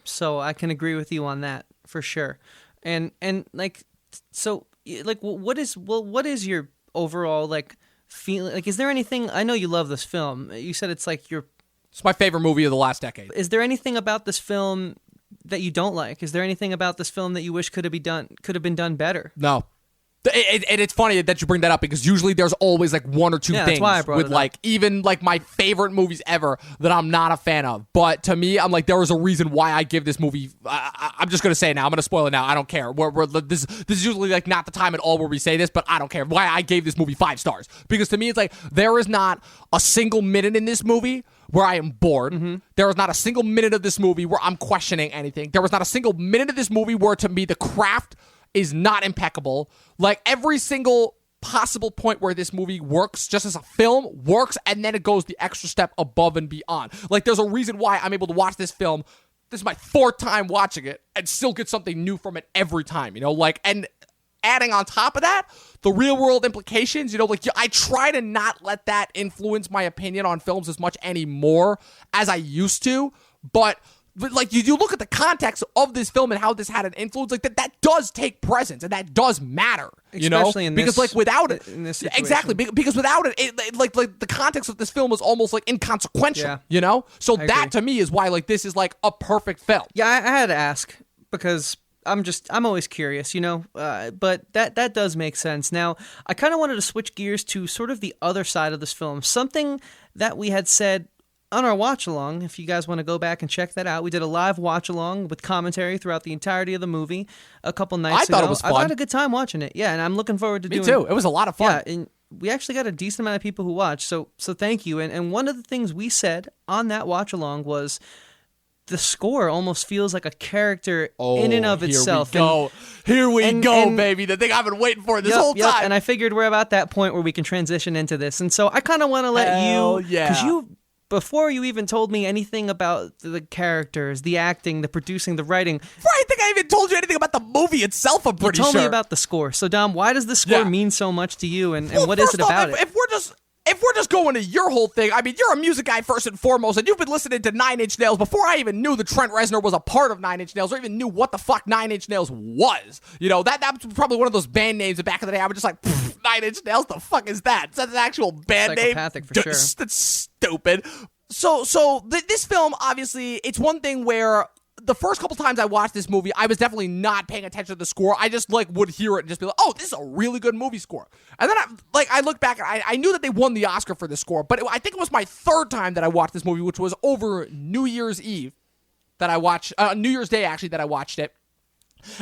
So I can agree with you on that for sure. And like, so like, what is your overall like feeling? Like, is there anything? I know you love this film. You said it's like it's my favorite movie of the last decade. Is there anything about this film that you don't like? Is there anything about this film that you wish could have been done better? No. And it's funny that you bring that up because usually there's always like one or two things that's why I brought with it up. like even like my favorite movies ever that I'm not a fan of. But to me, I'm like, there is a reason why I give this movie. I'm just gonna say it now. I'm gonna spoil it now. I don't care. This is usually like not the time at all where we say this, but I don't care why I gave this movie 5 stars because to me it's like there is not a single minute in this movie where I am bored. Mm-hmm. There is not a single minute of this movie where I'm questioning anything. There was not a single minute of this movie where to me the craft is not impeccable. Like every single possible point where this movie works just as a film works, and then it goes the extra step above and beyond. Like there's a reason why I'm able to watch this film. This is my 4th time watching it and still get something new from it every time, you know, like, and adding on top of that, the real world implications, you know, like I try to not let that influence my opinion on films as much anymore as I used to, but like you look at the context of this film and how this had an influence, like that does take presence and that does matter, you Especially know, in because this, like without it, in this situation. exactly, because without it, like the context of this film is almost like inconsequential, you know. So I that agree. to me is why like this is like a perfect film. Yeah, I had to ask because I'm always curious, you know, but that does make sense. Now, I kind of wanted to switch gears to sort of the other side of this film, something that we had said on our watch along. If you guys want to go back and check that out, we did a live watch along with commentary throughout the entirety of the movie a couple nights ago. I thought it was fun. I had a good time watching it. Yeah, and I'm looking forward to Me doing too. It was a lot of fun. Yeah, and we actually got a decent amount of people who watched. So thank you. And one of the things we said on that watch along was the score almost feels like a character in and of itself. Here we go, and baby. The thing I've been waiting for this whole time. And I figured we're about that point where we can transition into this. And so I kind of want to let because before you even told me anything about the characters, the acting, the producing, the writing. Before I think I even told you anything about the movie itself, I'm pretty sure. You told me about the score. So, Dom, why does the score mean so much to you, and what is it off, about it? If we're just going to your whole thing, I mean, you're a music guy first and foremost, and you've been listening to 9 Inch Nails before I even knew that Trent Reznor was a part of 9 Inch Nails or even knew what the fuck 9 Inch Nails was. You know, that was probably one of those band names that back in the day I was just like, 9 Inch Nails, the fuck is that? Is that an actual band name? Psychopathic for sure. That's stupid. So this film, obviously, it's one thing where the first couple times I watched this movie, I was definitely not paying attention to the score. I just like would hear it and just be like, "Oh, this is a really good movie score." And then I look back and I knew that they won the Oscar for this score, but I think it was my 3rd time that I watched this movie, which was over New Year's Eve that I watched, New Year's Day actually that I watched it.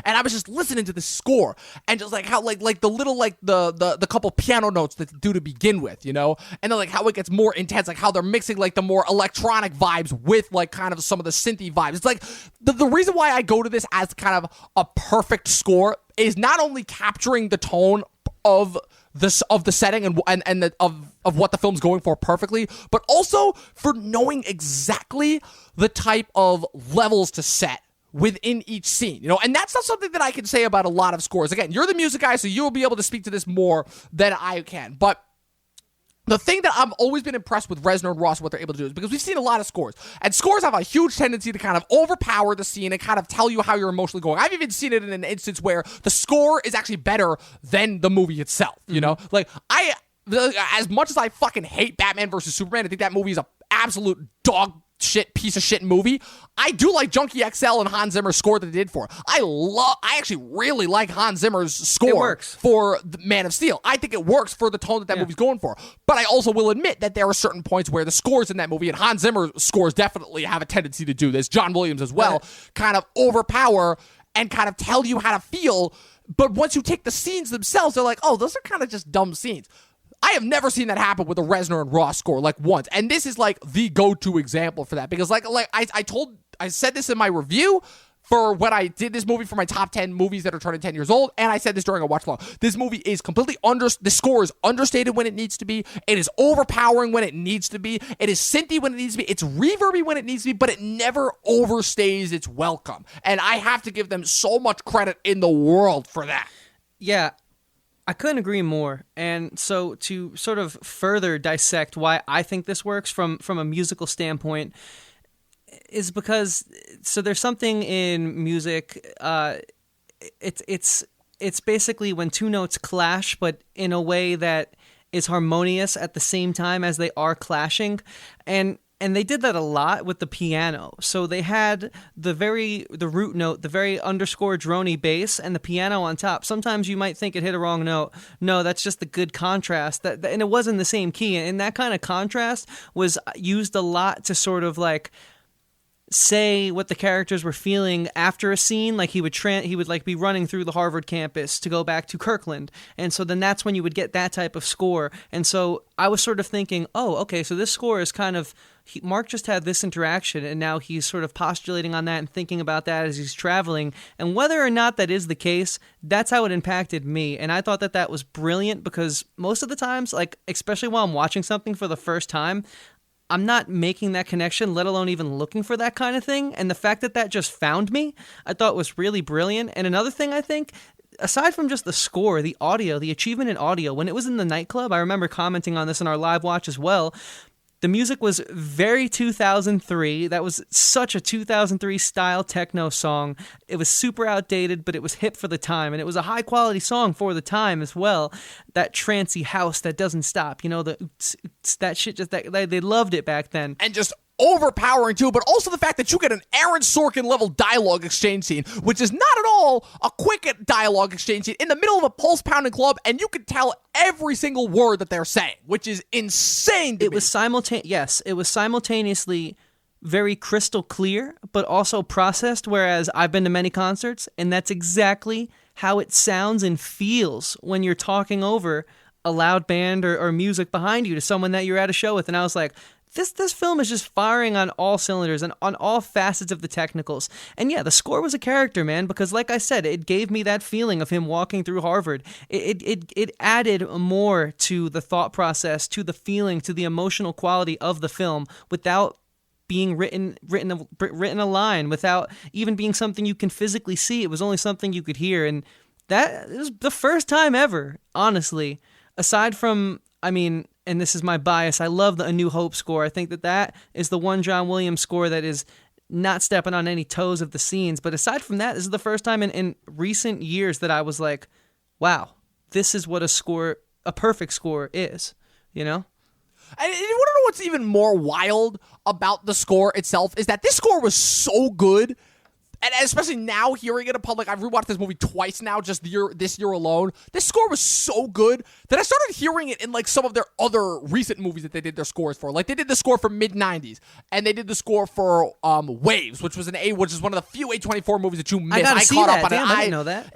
And I was just listening to the score and just like how like the little like the couple piano notes that they do to begin with, you know, and then like how it gets more intense, like how they're mixing like the more electronic vibes with like kind of some of the synthy vibes. It's like the reason why I go to this as kind of a perfect score is not only capturing the tone of the setting and of what the film's going for perfectly, but also for knowing exactly the type of levels to set within each scene, you know, and that's not something that I can say about a lot of scores. Again, you're the music guy, so you'll be able to speak to this more than I can, but the thing that I've always been impressed with Reznor and Ross, what they're able to do is because we've seen a lot of scores, and scores have a huge tendency to kind of overpower the scene and kind of tell you how you're emotionally going. I've even seen it in an instance where the score is actually better than the movie itself, you know? Like, as much as I fucking hate Batman versus Superman, I think that movie is an absolute dog shit piece of shit movie. I do like Junkie XL and Hans Zimmer's score that they did for it. I actually really like Hans Zimmer's score for the Man of Steel. I think it works for the tone that movie's going for. But I also will admit that there are certain points where the scores in that movie, and Hans Zimmer's scores definitely have a tendency to do this, John Williams as well, kind of overpower and kind of tell you how to feel. But once you take the scenes themselves, they're like, oh, those are kind of just dumb scenes. I have never seen that happen with a Reznor and Ross score like once, and this is like the go-to example for that because like I said this in my review for when I did this movie for my top 10 movies that are turning 10 years old, and I said this during a watch along. This movie is completely the score is understated when it needs to be. It is overpowering when it needs to be. It is synthy when it needs to be. It's reverby when it needs to be, but it never overstays its welcome. And I have to give them so much credit in the world for that. Yeah. I couldn't agree more. And so to sort of further dissect why I think this works from a musical standpoint is because so there's something in music it's basically when two notes clash but in a way that is harmonious at the same time as they are clashing. And And they did that a lot with the piano. So they had the root note, the very underscore droney bass, and the piano on top. Sometimes you might think it hit a wrong note. No, that's just the good contrast. And it was in the same key. And that kind of contrast was used a lot to sort of like say what the characters were feeling after a scene. Like he would like be running through the Harvard campus to go back to Kirkland, and so then that's when you would get that type of score. And so I was sort of thinking, oh, okay, so this score is kind of Mark just had this interaction, and now he's sort of postulating on that and thinking about that as he's traveling. And whether or not that is the case, that's how it impacted me. And I thought that was brilliant, because most of the times, like especially while I'm watching something for the first time, I'm not making that connection, let alone even looking for that kind of thing. And the fact that just found me, I thought was really brilliant. And another thing I think, aside from just the score, the audio, the achievement in audio, when it was in the nightclub, I remember commenting on this in our live watch as well. The music was very 2003. That was such a 2003 style techno song. It was super outdated, but it was hip for the time, and it was a high quality song for the time as well. That trancy house that doesn't stop, that shit they loved it back then. And just overpowering too, but also the fact that you get an Aaron Sorkin level dialogue exchange scene, which is not at all a quick dialogue exchange scene, in the middle of a pulse pounding club, and you can tell every single word that they're saying, which is insane to me. It was simultaneously very crystal clear, but also processed, whereas I've been to many concerts, and that's exactly how it sounds and feels when you're talking over a loud band or music behind you to someone that you're at a show with. And I was like, This film is just firing on all cylinders and on all facets of the technicals. And yeah, the score was a character, man, because like I said, it gave me that feeling of him walking through Harvard. It added more to the thought process, to the feeling, to the emotional quality of the film without being written a line, without even being something you can physically see. It was only something you could hear. And that was the first time ever, honestly, aside from, and this is my bias, I love the A New Hope score. I think that is the one John Williams score that is not stepping on any toes of the scenes. But aside from that, this is the first time in recent years that I was like, wow, this is what a perfect score is, And you want to know what's even more wild about the score itself is that this score was so good. And especially now, hearing it in public, I've rewatched this movie twice now, just this year alone. This score was so good that I started hearing it in like some of their other recent movies that they did their scores for. Like they did the score for mid-90s, and they did the score for Waves, which is one of the few A24 movies that you missed. I caught up on it. I didn't know that.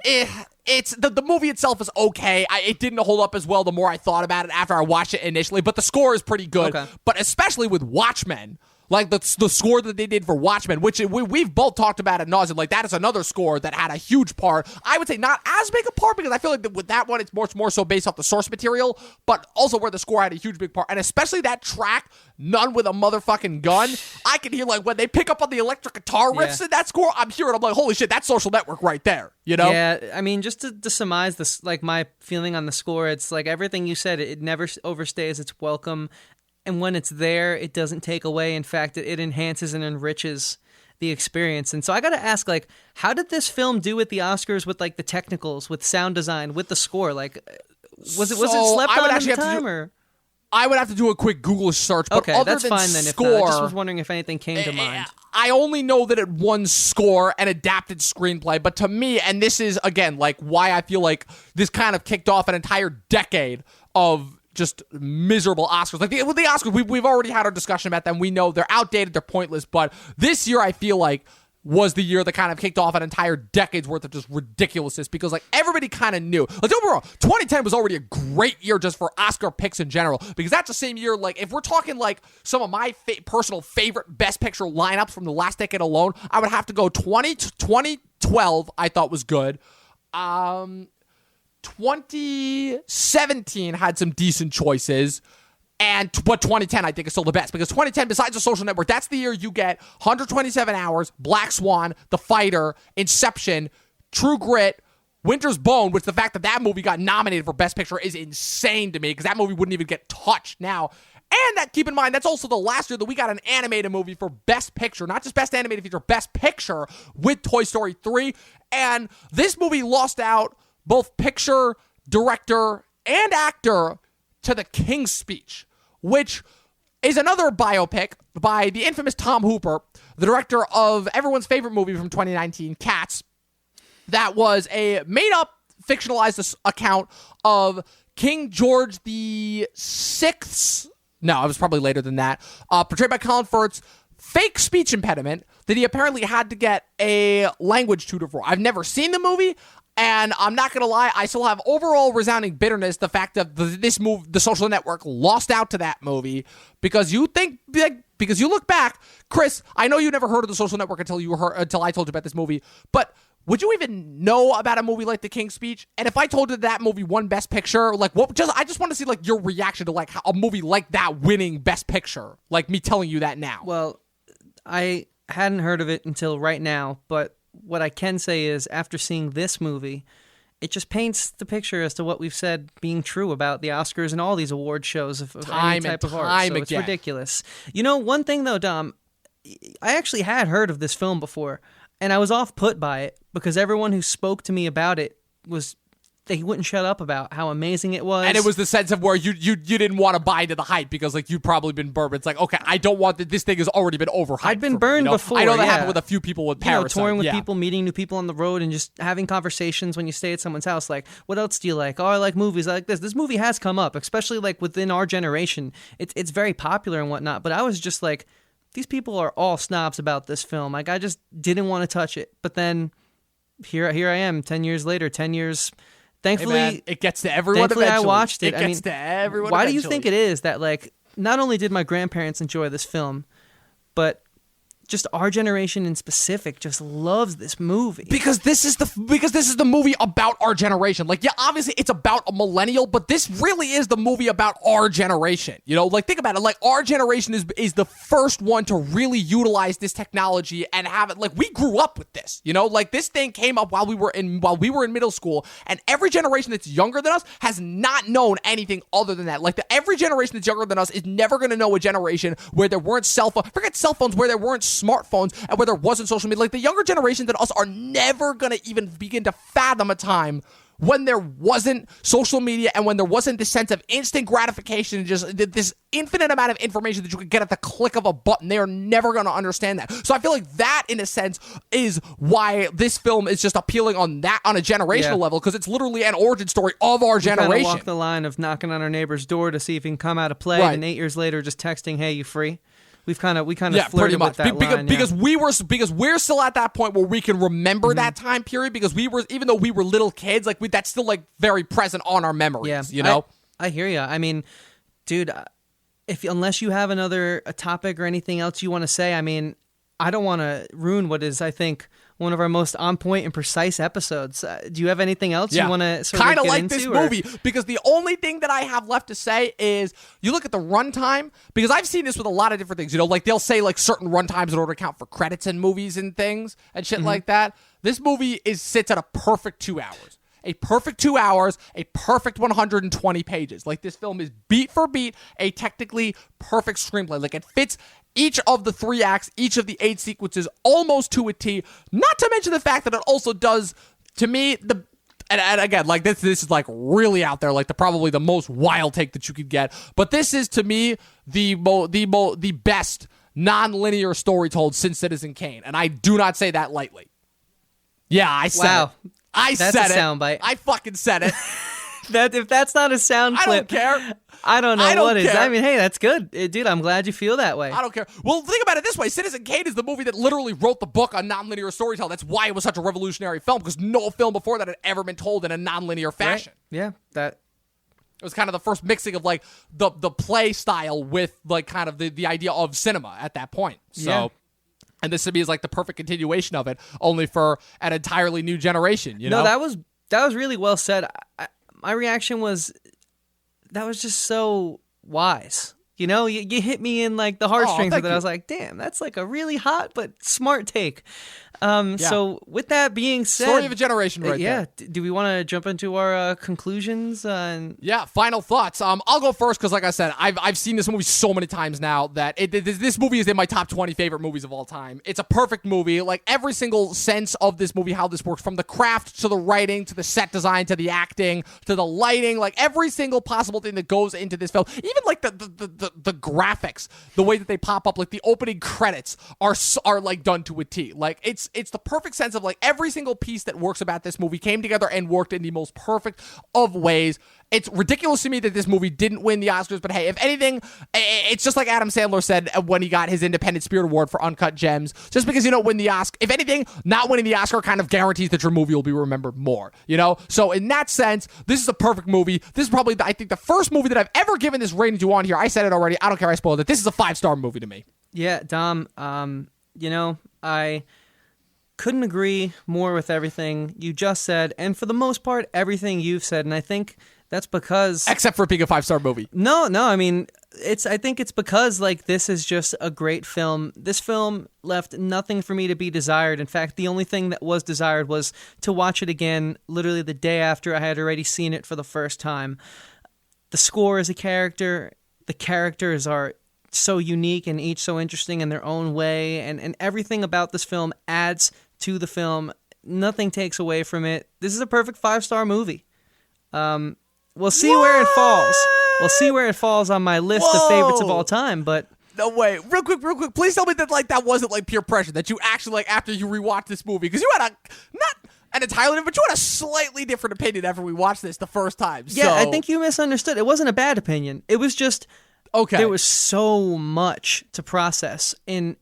It's the movie itself is okay. It didn't hold up as well the more I thought about it after I watched it initially, but the score is pretty good. Okay. But especially with Watchmen. Like the score that they did for Watchmen, which we've both talked about ad nauseam. Like that is another score that had a huge part. I would say not as big a part, because I feel like with that one it's much more so based off the source material, but also where the score had a huge big part. And especially that track, None with a Motherfucking Gun. I can hear like when they pick up on the electric guitar riffs in that score, I'm hearing, I'm like, holy shit, that's Social Network right there. Yeah, just to surmise this, like my feeling on the score, it's like everything you said, it never overstays its welcome. And when it's there, it doesn't take away. In fact, it enhances and enriches the experience. And so I got to ask, like, how did this film do at the Oscars with like the technicals, with sound design, with the score? Like, was it slept on at the time, or? I would have to do a quick Google search. But okay, that's fine then. If not, I just was wondering if anything came to mind. I only know that it won score and adapted screenplay. But to me, and this is again like why I feel like this kind of kicked off an entire decade of just miserable Oscars. Like with the Oscars, we've already had our discussion about them. We know they're outdated, they're pointless. But this year, I feel like was the year that kind of kicked off an entire decade's worth of just ridiculousness, because like everybody kind of knew. Like don't get me wrong, 2010 was already a great year just for Oscar picks in general, because that's the same year. Like if we're talking like some of my personal favorite Best Picture lineups from the last decade alone, I would have to go 2012. I thought was good. 2017 had some decent choices. But 2010, I think, is still the best, because 2010, besides The Social Network, that's the year you get 127 Hours, Black Swan, The Fighter, Inception, True Grit, Winter's Bone, which the fact that movie got nominated for Best Picture is insane to me, because that movie wouldn't even get touched now. And that, keep in mind, that's also the last year that we got an animated movie for Best Picture, not just Best Animated Feature, Best Picture, with Toy Story 3. And this movie lost out both picture, director, and actor to The King's Speech, which is another biopic by the infamous Tom Hooper, the director of everyone's favorite movie from 2019, Cats, that was a made-up, fictionalized account of King George the Sixth's, no, it was probably later than that, portrayed by Colin Firth's fake speech impediment that he apparently had to get a language tutor for. I've never seen the movie, and I'm not gonna lie, I still have overall resounding bitterness the fact that The Social Network, lost out to that movie because you look back, Chris. I know you never heard of The Social Network until I told you about this movie, but would you even know about a movie like The King's Speech? And if I told you that movie won Best Picture, like I just want to see like your reaction to like how a movie like that winning Best Picture, like me telling you that now. Well, I hadn't heard of it until right now, but what I can say is after seeing this movie, it just paints the picture as to what we've said being true about the Oscars and all these award shows of any type of art. So it's ridiculous. You know, one thing though, Dom, I actually had heard of this film before, and I was off-put by it because everyone who spoke to me about it they wouldn't shut up about how amazing it was. And it was the sense of where you didn't want to buy into the hype because like you'd probably been burned. It's like, okay, I don't want that. This thing has already been overhyped. I'd been burned before. I know that happened with a few people with Parasite. Touring with people, meeting new people on the road, and just having conversations when you stay at someone's house. Like, what else do you like? Oh, I like movies. I like this. This movie has come up, especially like within our generation. It's very popular and whatnot. But I was just like, these people are all snobs about this film. Like, I just didn't want to touch it. But then here I am, 10 years later, 10 years. Thankfully, hey man, it gets to everyone eventually. I watched it. It gets to everyone why eventually. do you think it is that, like, not only did my grandparents enjoy this film, but just our generation in specific just loves this movie? Because this is the movie about our generation. Like, yeah, obviously it's about a millennial, but this really is the movie about our generation. You know, like think about it. Like our generation is the first one to really utilize this technology and have it. Like we grew up with this. You know, like this thing came up while we were in middle school, and every generation that's younger than us has not known anything other than that. Like every generation that's younger than us is never going to know a generation where there weren't cell phones. Forget cell phones, where there weren't smartphones and where there wasn't social media. Like the younger generation than us are never going to even begin to fathom a time when there wasn't social media and when there wasn't this sense of instant gratification and just this infinite amount of information that you could get at the click of a button. They are never going to understand that. So I feel like that, in a sense, is why this film is just appealing on a generational level, because it's literally an origin story of our generation. We kind of walk the line of knocking on our neighbor's door to see if he can come out of play, and 8 years later just texting, "Hey, you free?" We kind of flirted with that line, because we're still at that point where we can remember that time period, because even though we were little kids, like that's still like very present on our memories. Yeah, you know. I hear you. I mean, dude, unless you have a topic or anything else you want to say, I mean, I don't want to ruin what is, I think, one of our most on point and precise episodes. Do you have anything else you want to sort of kind of get like into, this movie? Because the only thing that I have left to say is you look at the runtime, because I've seen this with a lot of different things. You know, like they'll say like certain runtimes in order to count for credits in movies and things and shit like that. This movie sits at a perfect 2 hours. A perfect 2 hours, a perfect 120 pages. Like this film is beat for beat a technically perfect screenplay. Like it fits each of the 3 acts, each of the 8 sequences almost to a T. Not to mention the fact that it also does, to me, and again, like this is like really out there, like probably the most wild take that you could get. But this is to me the best non-linear story told since Citizen Kane, and I do not say that lightly. Yeah, I said it. That's said a soundbite. I fucking said it. If that's not a sound clip, I don't care. I don't know what is. Care. I mean, hey, that's good. Dude, I'm glad you feel that way. I don't care. Well, think about it this way. Citizen Kane is the movie that literally wrote the book on nonlinear storytelling. That's why it was such a revolutionary film, because no film before that had ever been told in a nonlinear fashion. Right? Yeah, it was kind of the first mixing of like the play style with like kind of the idea of cinema at that point. So. Yeah. And this to me is like the perfect continuation of it, only for an entirely new generation. You know, that was really well said. My reaction was that was just so wise. You know, you hit me in like the heartstrings with it. I was like, damn, that's like a really hot but smart take. So with that being said, story of a generation, right there. Do we want to jump into our conclusions? Final thoughts. I'll go first because, like I said, I've seen this movie so many times now that this movie is in my top 20 favorite movies of all time. It's a perfect movie. Like every single sense of this movie, how this works, from the craft to the writing to the set design to the acting to the lighting, like every single possible thing that goes into this film. Even like the the graphics, the way that they pop up, like the opening credits are like done to a T. Like it's the perfect sense of like every single piece that works about this movie came together and worked in the most perfect of ways. It's ridiculous to me that this movie didn't win the Oscars, but hey, if anything, it's just like Adam Sandler said when he got his Independent Spirit Award for Uncut Gems. Just because you don't win the Oscar, if anything, not winning the Oscar kind of guarantees that your movie will be remembered more, you know? So in that sense, this is a perfect movie. This is probably, I think, the first movie that I've ever given this rating to on here. I said it already. I don't care. I spoiled it. This is a 5-star movie to me. Yeah, Dom, you know, I couldn't agree more with everything you just said, and for the most part, everything you've said, and I think that's because... Except for it being a 5-star movie. No, I mean, I think it's because, like, this is just a great film. This film left nothing for me to be desired. In fact, the only thing that was desired was to watch it again literally the day after I had already seen it for the first time. The score is a character. The characters are so unique and each so interesting in their own way, and everything about this film adds to the film. Nothing takes away from it. This is a perfect 5-star movie. We'll see where it falls. We'll see where it falls on my list of favorites of all time, but... No way. Real quick. Please tell me that like that wasn't like peer pressure, that you actually like after you rewatched this movie, because you had not an entirely different, but you had a slightly different opinion after we watched this the first time. Yeah, so. I think you misunderstood. It wasn't a bad opinion. It was just... Okay. There was so much to process in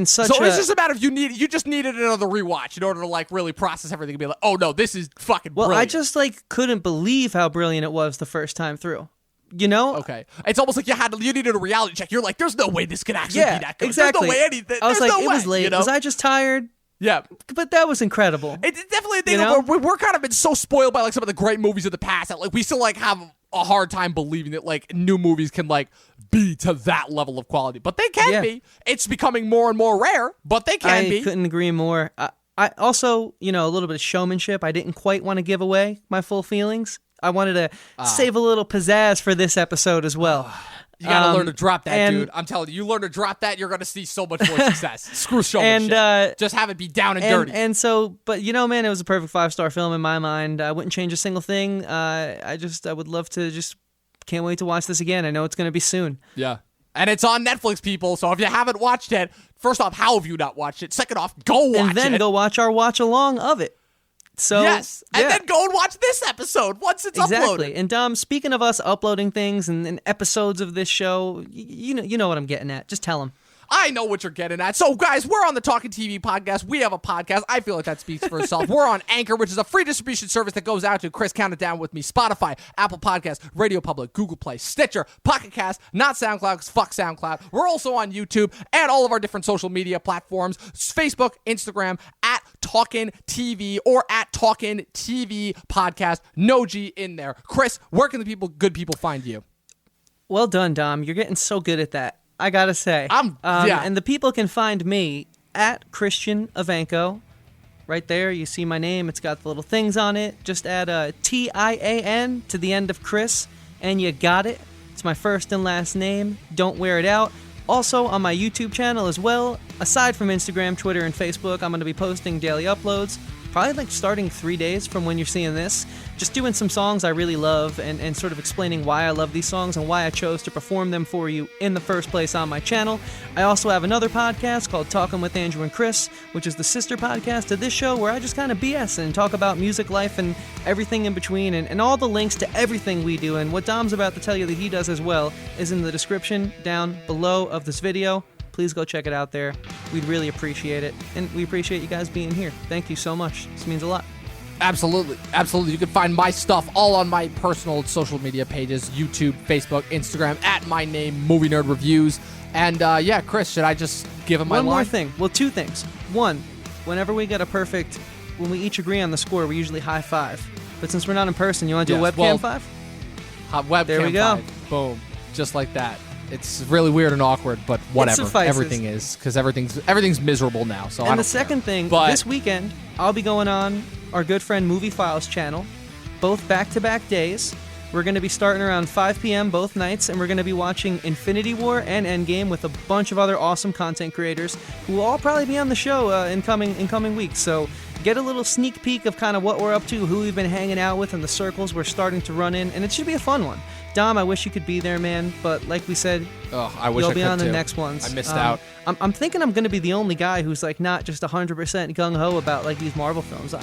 such So it's just a matter of you just needed another rewatch in order to like really process everything and be like, oh no, this is fucking brilliant. I just like couldn't believe how brilliant it was the first time through. You know? Okay. It's almost like you needed a reality check. You're like, there's no way this could actually be that good. Exactly. There's no way anything. I was like, no it was late. You know? Was I just tired? Yeah. But that was incredible. It's definitely a thing where we're kind of been so spoiled by like some of the great movies of the past that like we still like have a hard time believing that like new movies can like be to that level of quality. But they can be. It's becoming more and more rare, but they can be. I couldn't agree more. I also, you know, a little bit of showmanship. I didn't quite want to give away my full feelings. I wanted to save a little pizzazz for this episode as well. You gotta learn to drop that, dude. I'm telling you, learn to drop that, you're gonna see so much more success. Screw showmanship. And just have it be down and dirty. And so, but you know, man, it was a perfect 5-star film in my mind. I wouldn't change a single thing. I would love to can't wait to watch this again. I know it's gonna be soon. Yeah. And it's on Netflix, people, so if you haven't watched it, first off, how have you not watched it? Second off, go watch it. And then go watch our watch-along of it. So, yes, and then go and watch this episode once it's uploaded. And Dom, speaking of us uploading things and episodes of this show, you know what I'm getting at. Just tell them. I know what you're getting at. So, guys, we're on the Talkin TV podcast. We have a podcast. I feel like that speaks for itself. We're on Anchor, which is a free distribution service that goes out to, Chris, count it down with me, Spotify, Apple Podcasts, Radio Public, Google Play, Stitcher, Pocket Cast, not SoundCloud, because fuck SoundCloud. We're also on YouTube and all of our different social media platforms, Facebook, Instagram, at Talkin TV or at Talkin TV podcast. No G in there. Chris, where can the good people find you? Well done, Dom. You're getting so good at that. I gotta say. And the people can find me at Christian Evanko. Right there, you see my name. It's got the little things on it. Just add a TIAN to the end of Chris, and you got it. It's my first and last name. Don't wear it out. Also, on my YouTube channel as well, aside from Instagram, Twitter, and Facebook, I'm going to be posting daily uploads. Probably like starting 3 days from when you're seeing this. Just doing some songs I really love and sort of explaining why I love these songs and why I chose to perform them for you in the first place on my channel. I also have another podcast called Talkin with Andrew and Chris, which is the sister podcast to this show where I just kind of BS and talk about music, life, and everything in between. And all the links to everything we do and what Dom's about to tell you that he does as well is in the description down below of this video. Please go check it out there. We'd really appreciate it. And we appreciate you guys being here. Thank you so much. This means a lot. Absolutely. You can find my stuff all on my personal social media pages, YouTube, Facebook, Instagram, at my name, Movie Nerd Reviews. And Chris, should I just give him my line? One more thing. Well, two things. One, whenever we get a perfect, when we each agree on the score, we usually high five. But since we're not in person, you want to do a webcam five? Webcam there we go. Five. Boom. Just like that. It's really weird and awkward, but whatever. Everything is, because everything's miserable now. So and the second thing, this weekend, I'll be going on our good friend Movie Files channel, both back-to-back days. We're going to be starting around 5 p.m. both nights, and we're going to be watching Infinity War and Endgame with a bunch of other awesome content creators who will all probably be on the show in coming weeks. So get a little sneak peek of kind of what we're up to, who we've been hanging out with, and the circles we're starting to run in, and it should be a fun one. Dom, I wish you could be there, man. But like we said, I wish you'll I be could on the too. next ones. I missed out. I'm thinking I'm going to be the only guy who's like not just 100% gung-ho about like these Marvel films.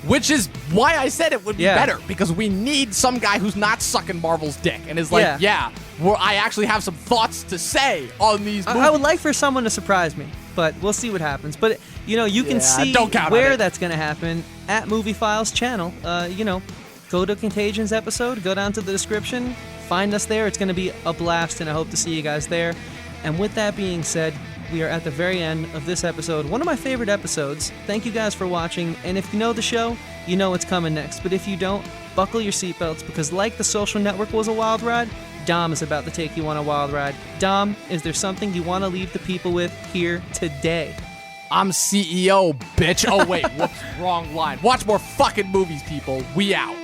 Which is why I said it would be Yeah. better, because we need some guy who's not sucking Marvel's dick and is like, I actually have some thoughts to say on these movies. I would like for someone to surprise me, but we'll see what happens. But, you can see don't count on where it. that's going to happen at Movie Files channel. Go to Contagion's episode, go down to the description, find us there. It's going to be a blast, and I hope to see you guys there. And with that being said, we are at the very end of this episode, one of my favorite episodes. Thank you guys for watching, and if you know the show, you know what's coming next. But if you don't, buckle your seatbelts, because like The Social Network was a wild ride, Dom is about to take you on a wild ride. Dom, is there something you want to leave the people with here today? I'm CEO, bitch. Oh, wait. Whoops. Wrong line. Watch more fucking movies, people. We out.